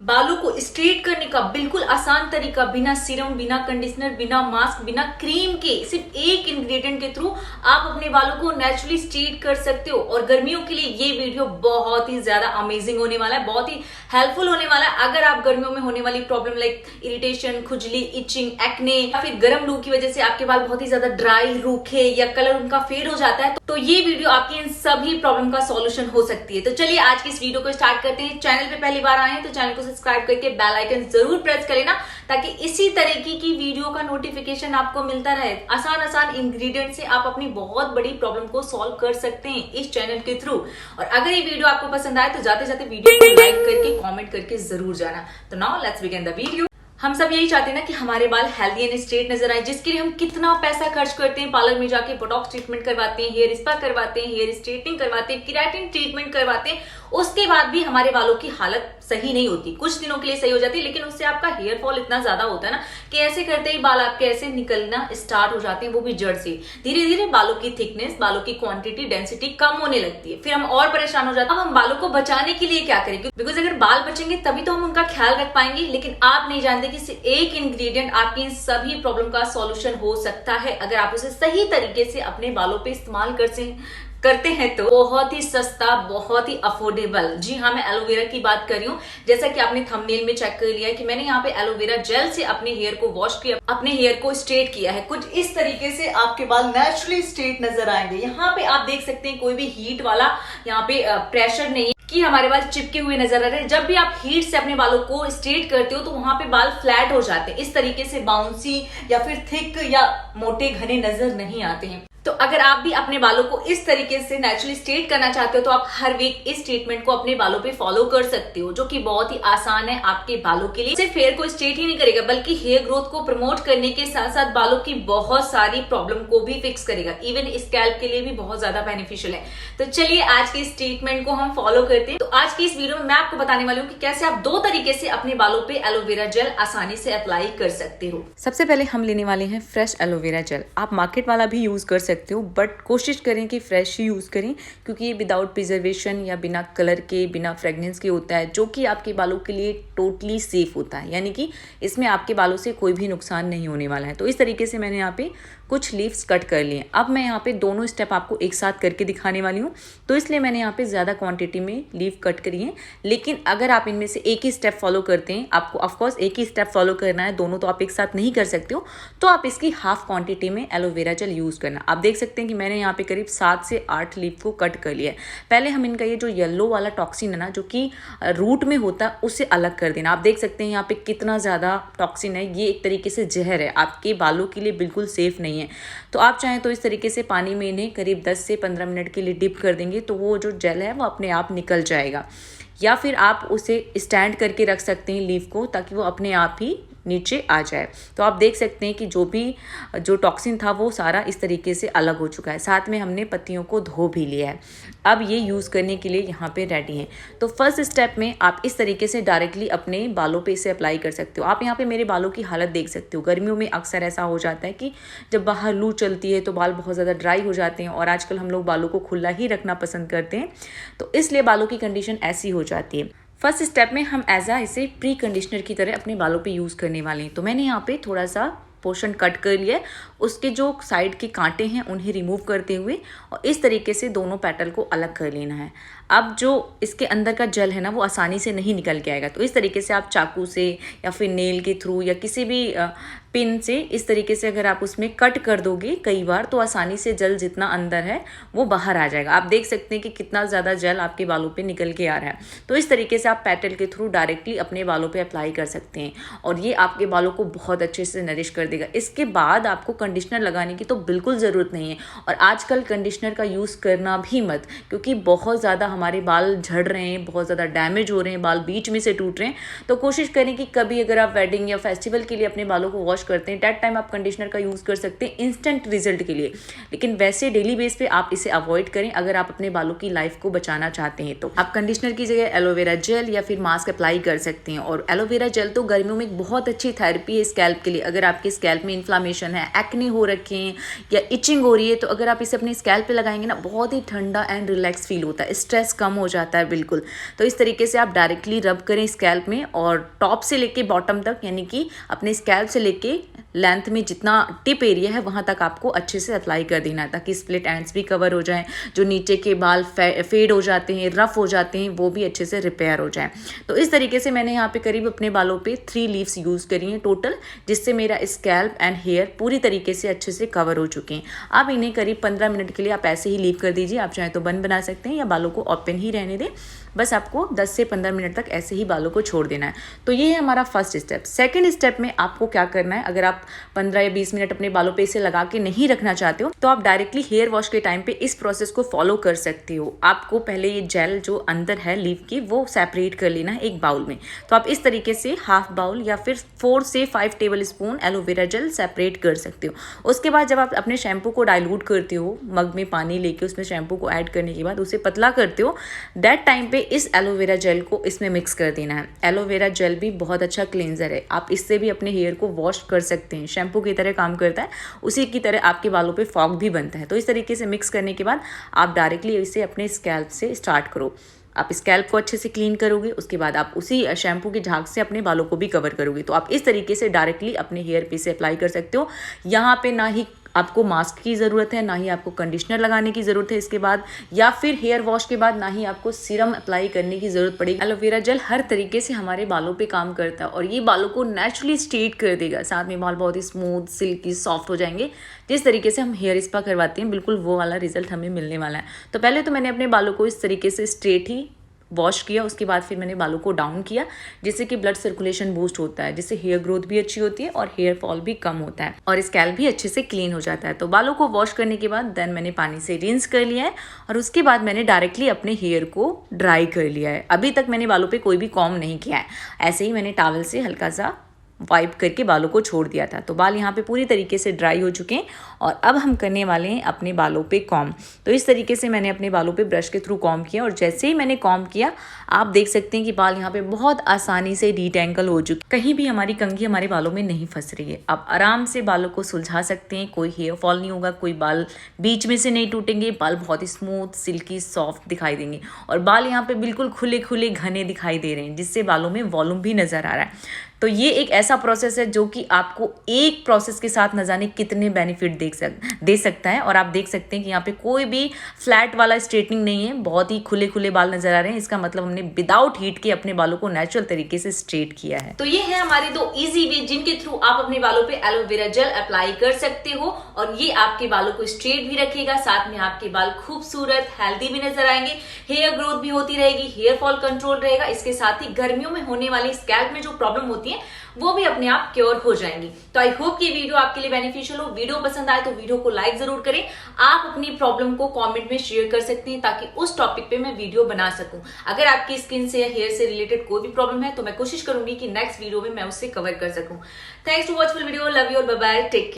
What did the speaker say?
बालों को स्ट्रेट करने का बिल्कुल आसान तरीका, बिना सीरम, बिना कंडीशनर, बिना मास्क, बिना क्रीम के, सिर्फ एक इंग्रेडिएंट के थ्रू आप अपने बालों को नेचुरली स्ट्रेट कर सकते हो। और गर्मियों के लिए ये वीडियो बहुत ही ज्यादा अमेजिंग होने वाला है, बहुत ही हेल्पफुल होने वाला है। अगर आप गर्मियों में होने वाली प्रॉब्लम लाइक इरिटेशन, खुजली, इचिंग, एक्ने या फिर गर्म लू की वजह से आपके बाल बहुत ही ज्यादा ड्राई, रूखे या कलर उनका फेड हो जाता है, तो ये वीडियो आपकी इन सभी प्रॉब्लम का सॉल्यूशन हो सकती है। तो चलिए आज की इस वीडियो को स्टार्ट करते हैं। चैनल पे पहली बार आए हैं तो चैनल को सब्सक्राइब करके बेल आइकन जरूर प्रेस कर लेना, ताकि इसी तरीके की वीडियो का नोटिफिकेशन आपको मिलता रहे। आसान इंग्रेडिएंट से आप अपनी बहुत बड़ी प्रॉब्लम को सॉल्व कर सकते हैं इस चैनल के थ्रू। और अगर ये वीडियो आपको पसंद आए तो जाते जाते वीडियो को लाइक करके कमेंट करके जरूर जाना। तो now let's begin the video. हम सब यही चाहते हैं ना कि हमारे बाल हेल्दी एंड स्ट्रेट नजर आए, जिसके लिए हम कितना पैसा खर्च करते हैं। पार्लर में जाके बोटॉक्स ट्रीटमेंट करवाते हैं, हेयर स्पा करवाते हैं, हेयर स्ट्रेटनिंग करवाते हैं, केराटिन ट्रीटमेंट करवाते हैं। उसके बाद भी हमारे बालों की हालत सही नहीं होती। कुछ दिनों के लिए सही हो जाती है, लेकिन उससे आपका हेयर फॉल इतना ज्यादा होता है ना कि ऐसे करते ही बाल आपके ऐसे निकलना स्टार्ट हो जाते हैं, वो भी जड़ से। धीरे धीरे बालों की थिकनेस, बालों की क्वांटिटी, डेंसिटी कम होने लगती है। फिर हम और परेशान हो जाते हैं। अब हम बालों को बचाने के लिए क्या करें? बिकॉज अगर बाल बचेंगे तभी तो हम उनका ख्याल रख पाएंगे। लेकिन आप नहीं जानते कि सिर्फ एक इंग्रेडिएंट आपकी इन सभी प्रॉब्लम का सॉल्यूशन हो सकता है, अगर आप उसे सही तरीके से अपने बालों पे इस्तेमाल करते हैं तो। बहुत ही सस्ता, बहुत ही अफोर्डेबल। जी हाँ, मैं एलोवेरा की बात कर रही हूँ। जैसा कि आपने थंबनेल में चेक कर लिया है कि मैंने यहाँ पे एलोवेरा जेल से अपने हेयर को वॉश किया, अपने हेयर को स्ट्रेट किया है। कुछ इस तरीके से आपके बाल नेचुरली स्ट्रेट नजर आएंगे। यहाँ पे आप देख सकते हैं कोई भी हीट वाला यहाँ पे प्रेशर नहीं कि हमारे बाल चिपके हुए नजर आ रहे हैं। जब भी आप हीट से अपने बालों को स्ट्रेट करते हो तो वहां पे बाल फ्लैट हो जाते हैं, इस तरीके से बाउंसी या फिर थिक या मोटे घने नजर नहीं आते हैं। तो अगर आप भी अपने बालों को इस तरीके से नेचुरली स्ट्रेट करना चाहते हो तो आप हर वीक इस ट्रीटमेंट को अपने बालों पे फॉलो कर सकते हो, जो कि बहुत ही आसान है आपके बालों के लिए। सिर्फ हेयर को स्ट्रेट ही नहीं करेगा, बल्कि हेयर ग्रोथ को प्रमोट करने के साथ साथ बालों की बहुत सारी प्रॉब्लम को भी फिक्स करेगा। इवन स्कैल्प के लिए भी बहुत ज्यादा बेनिफिशियल है। तो चलिए आज के इस ट्रीटमेंट को हम फॉलो करते हैं। तो आज की इस वीडियो में मैं आपको बताने वाली हूँ कि कैसे आप दो तरीके से अपने बालों पे एलोवेरा जेल आसानी से अप्लाई कर सकते हो। सबसे पहले हम लेने वाले हैं फ्रेश एलोवेरा जेल। आप मार्केट वाला भी यूज कर सकते हो, बट कोशिश करें कि फ्रेश ही यूज करें, क्योंकि ये विदाउट प्रिजर्वेशन या बिना कलर के, बिना फ्रेगनेंस के होता है, जो कि आपके बालों के लिए टोटली सेफ होता है। यानी कि इसमें आपके बालों से कोई भी नुकसान नहीं होने वाला है। तो इस तरीके से मैंने यहाँ पे कुछ लीव्स कट कर लिए। अब मैं यहाँ पे दोनों स्टेप आपको एक साथ करके दिखाने वाली हूँ, तो इसलिए मैंने यहाँ पे ज़्यादा क्वांटिटी में लीव कट करी है। लेकिन अगर आप इनमें से एक ही स्टेप फॉलो करते हैं, आपको ऑफकोर्स एक ही स्टेप फॉलो करना है, दोनों तो आप एक साथ नहीं कर सकते हो, तो आप इसकी हाफ क्वांटिटी में एलोवेरा जेल यूज़ करना। आप देख सकते हैं कि मैंने यहाँ पे करीब 7 से 8 लीव को कट कर लिया है। पहले हम इनका ये जो येलो वाला टॉक्सिन है ना, जो कि रूट में होता है, उससे अलग कर देना। आप देख सकते हैं यहाँ पे कितना ज़्यादा टॉक्सिन है। ये एक तरीके से जहर है, आपके बालों के लिए बिल्कुल सेफ नहीं है। तो आप चाहें तो इस तरीके से पानी में इन्हें करीब 10 से 15 मिनट के लिए डिप कर देंगे, तो वो जो जेल है वो अपने आप निकल जाएगा। या फिर आप उसे स्टैंड करके रख सकते हैं लीव को, ताकि वो अपने आप ही नीचे आ जाए। तो आप देख सकते हैं कि जो टॉक्सिन था वो सारा इस तरीके से अलग हो चुका है। साथ में हमने पत्तियों को धो भी लिया है। अब ये यूज़ करने के लिए यहाँ पे रेडी हैं। तो फर्स्ट स्टेप में आप इस तरीके से डायरेक्टली अपने बालों पे इसे अप्लाई कर सकते हो। आप यहाँ पे मेरे बालों की हालत देख सकते हो। गर्मियों में अक्सर ऐसा हो जाता है कि जब बाहर लू चलती है तो बाल बहुत ज़्यादा ड्राई हो जाते हैं, और आजकल हम लोग बालों को खुला ही रखना पसंद करते हैं, तो इसलिए बालों की कंडीशन ऐसी हो जाती है। फर्स्ट स्टेप में हम इसे प्री कंडीशनर की तरह अपने बालों पे यूज़ करने वाले हैं। तो मैंने यहाँ पे थोड़ा सा पोर्शन कट कर लिया है, उसके जो साइड के कांटे हैं उन्हें रिमूव करते हुए और इस तरीके से दोनों पेटल को अलग कर लेना है। अब जो इसके अंदर का जेल है ना, वो आसानी से नहीं निकल के आएगा। तो इस तरीके से आप चाकू से या फिर नेल के थ्रू या किसी भी पिन से इस तरीके से अगर आप उसमें कट कर दोगे कई बार, तो आसानी से जेल जितना अंदर है वो बाहर आ जाएगा। आप देख सकते हैं कि कितना ज़्यादा जेल आपके बालों पे निकल के आ रहा है। तो इस तरीके से आप पेटल के थ्रू डायरेक्टली अपने बालों पे अप्लाई कर सकते हैं, और ये आपके बालों को बहुत अच्छे से नरिश कर देगा। इसके बाद आपको कंडीशनर लगाने की तो बिल्कुल ज़रूरत नहीं है, और आजकल कंडीशनर का यूज़ करना भी मत, क्योंकि बहुत ज़्यादा हमारे बाल झड़ रहे हैं, बहुत ज़्यादा डैमेज हो रहे हैं, बाल बीच में से टूट रहे हैं। तो कोशिश करें कि कभी अगर आप वेडिंग या फेस्टिवल के लिए अपने बालों को वॉश करते हैं, दैट टाइम आप कंडीशनर का यूज़ कर सकते हैं इंस्टेंट रिजल्ट के लिए। लेकिन वैसे डेली बेस पे आप इसे अवॉइड करें अगर आप अपने बालों की लाइफ को बचाना चाहते हैं। तो आप कंडीशनर की जगह एलोवेरा जेल या फिर मास्क अप्लाई कर सकते हैं। और एलोवेरा जेल तो गर्मियों में एक बहुत अच्छी थेरेपी है स्कैल्प के लिए। अगर आपके स्कैल्प में इन्फ्लामेशन है, एक्ने हो रखे हैं या इचिंग हो रही है, तो अगर आप इसे अपने स्कैल्प पे लगाएंगे ना, बहुत ही ठंडा एंड रिलैक्स फील होता है, स्ट्रेस स्ट्रेस कम हो जाता है बिल्कुल। तो इस तरीके से आप डायरेक्टली रब करें स्कैल्प में, और टॉप से लेके बॉटम तक, यानी कि अपने स्कैल्प से लेके लेंथ में जितना टिप एरिया है वहाँ तक आपको अच्छे से अप्लाई कर देना है, ताकि स्प्लिट एंड्स भी कवर हो जाएं, जो नीचे के बाल फेड हो जाते हैं, रफ हो जाते हैं, वो भी अच्छे से रिपेयर हो जाएं। तो इस तरीके से मैंने यहाँ पे करीब अपने बालों पे 3 लीव्स यूज़ करी हैं टोटल, जिससे मेरा स्कैल्प एंड हेयर पूरी तरीके से अच्छे से कवर हो चुके हैं। आप इन्हें करीब 15 मिनट के लिए आप ऐसे ही लीव कर दीजिए। आप चाहे तो बन बना सकते हैं या बालों को ओपन ही रहने दें। बस आपको 10 से 15 मिनट तक ऐसे ही बालों को छोड़ देना है। तो ये है हमारा फर्स्ट स्टेप। सेकंड स्टेप में आपको क्या करना है, अगर आप 15 या 20 मिनट अपने बालों पे इसे लगा के नहीं रखना चाहते हो तो आप डायरेक्टली हेयर वॉश के टाइम पे इस प्रोसेस को फॉलो कर सकते हो। आपको पहले ये जेल जो अंदर है लीव की वो सेपरेट कर लेना है एक बाउल में। तो आप इस तरीके से हाफ बाउल या फिर 4 से 5 table spoon aloe vera gel separate कर सकते हो। उसके बाद जब आप अपने शैम्पू को डाइल्यूट करते हो, मग में पानी लेके उसमें शैम्पू को ऐड करने के बाद उसे पतला करते हो, दैट टाइम पे इस एलोवेरा जेल को इसमें मिक्स कर देना है। एलोवेरा जेल भी बहुत अच्छा क्लींजर है, आप इससे भी अपने हेयर को वॉश कर सकते हैं। शैम्पू की तरह काम करता है, उसी की तरह आपके बालों पे फॉग भी बनता है। तो इस तरीके से मिक्स करने के बाद आप डायरेक्टली इसे अपने स्कैल्प से स्टार्ट करो। आप स्कैल्प को अच्छे से क्लीन करोगे, उसके बाद आप उसी शैम्पू की झाग से अपने बालों को भी कवर करोगे। तो आप इस तरीके से डायरेक्टली अपने हेयर पे से अप्लाई कर सकते हो। यहाँ पे ना ही आपको मास्क की ज़रूरत है, ना ही आपको कंडीशनर लगाने की ज़रूरत है इसके बाद, या फिर हेयर वॉश के बाद ना ही आपको सीरम अप्लाई करने की ज़रूरत पड़ेगी। एलोवेरा जेल हर तरीके से हमारे बालों पे काम करता है और ये बालों को नेचुरली स्ट्रेट कर देगा। साथ में बाल बहुत ही स्मूथ, सिल्की, सॉफ्ट हो जाएंगे। जिस तरीके से हम हेयर स्पा करवाते हैं बिल्कुल वो वाला रिजल्ट हमें मिलने वाला है। तो पहले तो मैंने अपने बालों को इस तरीके से स्ट्रेट ही वॉश किया, उसके बाद फिर मैंने बालों को डाउन किया, जिससे कि ब्लड सर्कुलेशन बूस्ट होता है, जिससे हेयर ग्रोथ भी अच्छी होती है और हेयर फॉल भी कम होता है और स्कैल्प भी अच्छे से क्लीन हो जाता है। तो बालों को वॉश करने के बाद देन मैंने पानी से रिंस कर लिया है और उसके बाद मैंने डायरेक्टली अपने हेयर को ड्राई कर लिया है। अभी तक मैंने बालों पे कोई भी कॉम्ब नहीं किया है, ऐसे ही मैंने टॉवल से हल्का सा वाइप करके बालों को छोड़ दिया था। तो बाल यहाँ पे पूरी तरीके से ड्राई हो चुके हैं और अब हम करने वाले हैं अपने बालों पे कॉम्ब। तो इस तरीके से मैंने अपने बालों पे ब्रश के थ्रू कॉम्ब किया और जैसे ही मैंने कॉम्ब किया आप देख सकते हैं कि बाल यहाँ पे बहुत आसानी से डिटेंगल हो चुके, कहीं भी हमारी कंघी हमारे बालों में नहीं फंस रही है। आप आराम से बालों को सुलझा सकते हैं, कोई हेयर फॉल नहीं होगा, कोई बाल बीच में से नहीं टूटेंगे, बाल बहुत ही स्मूथ, सिल्की, सॉफ्ट दिखाई देंगे और बाल यहाँ पे बिल्कुल खुले खुले घने दिखाई दे रहे हैं, जिससे बालों में वॉल्यूम भी नजर आ रहा है। तो ये एक ऐसा प्रोसेस है जो कि आपको एक प्रोसेस के साथ न जाने कितने बेनिफिट दे सकता है। और आप देख सकते हैं कि यहाँ पे कोई भी फ्लैट वाला स्ट्रेटनिंग नहीं है, बहुत ही खुले खुले बाल नजर आ रहे हैं। इसका मतलब हमने विदाउट हीट के अपने बालों को नेचुरल तरीके से स्ट्रेट किया है। तो ये है हमारे 2 इजी वे जिनके थ्रू आप अपने बालों पे एलोवेरा जेल अप्लाई कर सकते हो और ये आपके बालों को स्ट्रेट भी रखेगा, साथ में आपके बाल खूबसूरत, हेल्दी भी नजर आएंगे, हेयर ग्रोथ भी होती रहेगी, हेयर फॉल कंट्रोल रहेगा। इसके साथ ही गर्मियों में होने वाली स्कैल्प में जो प्रॉब्लम होती है वो भी अपने आप क्योर हो जाएंगी। तो आई होप कि वीडियो आपके लिए बेनिफिशियल हो। वीडियो पसंद आए तो वीडियो को लाइक जरूर करें। आप अपनी प्रॉब्लम को कमेंट में शेयर कर सकते हैं ताकि उस टॉपिक पे मैं वीडियो बना सकूं। अगर आपकी स्किन से या हेयर से रिलेटेड कोई भी प्रॉब्लम है तो मैं कोशिश करूंगी कि नेक्स्ट वीडियो में मैं उससे कवर कर सकूं। Thanks to watch full video. Love you और बाय बाय, टेक केयर।